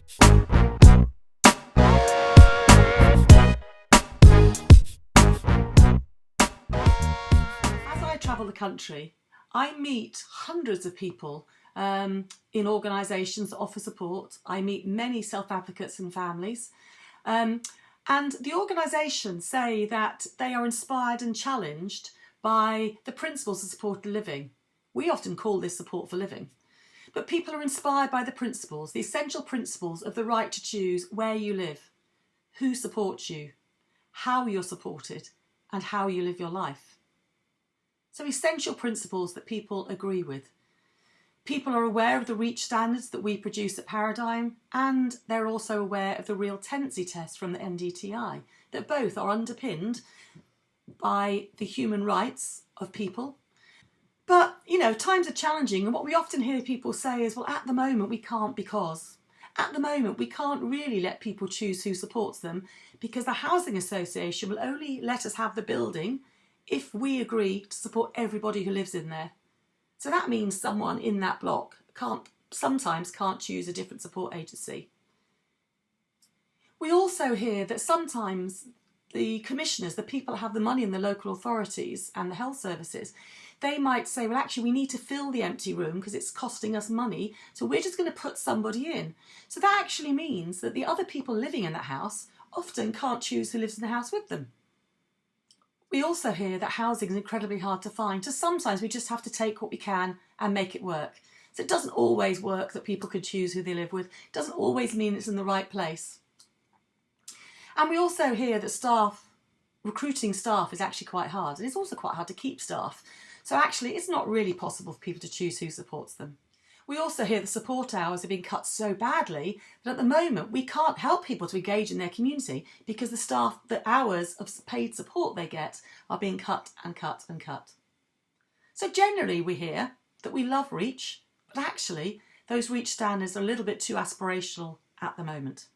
As I travel the country, I meet hundreds of people in organisations that offer support. I meet many self-advocates and families. And the organisations say that they are inspired and challenged by the principles of supported living. We often call this support for living. But people are inspired by the principles, the essential principles of the right to choose where you live, who supports you, how you're supported, and how you live your life. So essential principles that people agree with. People are aware of the REACH standards that we produce at Paradigm, and they're also aware of the real tenancy test from the NDTI, that both are underpinned by the human rights of people. But, times are challenging, and what we often hear people say is, well, at the moment we can't because. At the moment we can't really let people choose who supports them because the Housing Association will only let us have the building if we agree to support everybody who lives in there. So that means someone in that block sometimes can't choose a different support agency. We also hear that sometimes the commissioners, the people that have the money in the local authorities and the health services, they might say, well, actually, we need to fill the empty room because it's costing us money, so we're just going to put somebody in. So that actually means that the other people living in that house often can't choose who lives in the house with them. We also hear that housing is incredibly hard to find, so sometimes we just have to take what we can and make it work. So it doesn't always work that people can choose who they live with. It doesn't always mean it's in the right place. And we also hear that recruiting staff is actually quite hard, and it's also quite hard to keep staff. So actually it's not really possible for people to choose who supports them. We also hear the support hours are being cut so badly that at the moment we can't help people to engage in their community because the hours of paid support they get are being cut and cut and cut. So generally we hear that we love REACH, but actually those REACH standards are a little bit too aspirational at the moment.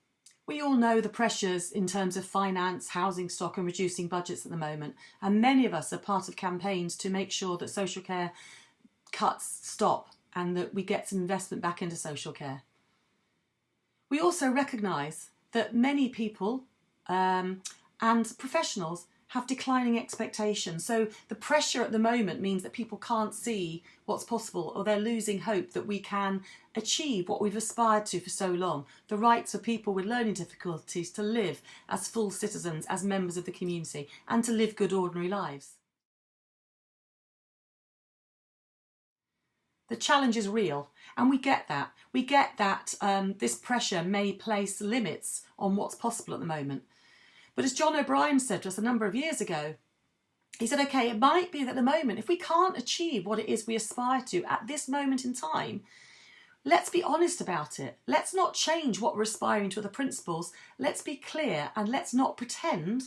We all know the pressures in terms of finance, housing stock and reducing budgets at the moment, and many of us are part of campaigns to make sure that social care cuts stop and that we get some investment back into social care. We also recognise that many people and professionals have declining expectations. So the pressure at the moment means that people can't see what's possible, or they're losing hope that we can achieve what we've aspired to for so long, the rights of people with learning difficulties to live as full citizens, as members of the community, and to live good ordinary lives. The challenge is real, and we get that. We get that this pressure may place limits on what's possible at the moment. But as John O'Brien said to us a number of years ago, he said, okay, it might be that at the moment, if we can't achieve what it is we aspire to at this moment in time, let's be honest about it. Let's not change what we're aspiring to, the principles. Let's be clear and let's not pretend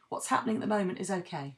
what's happening at the moment is okay.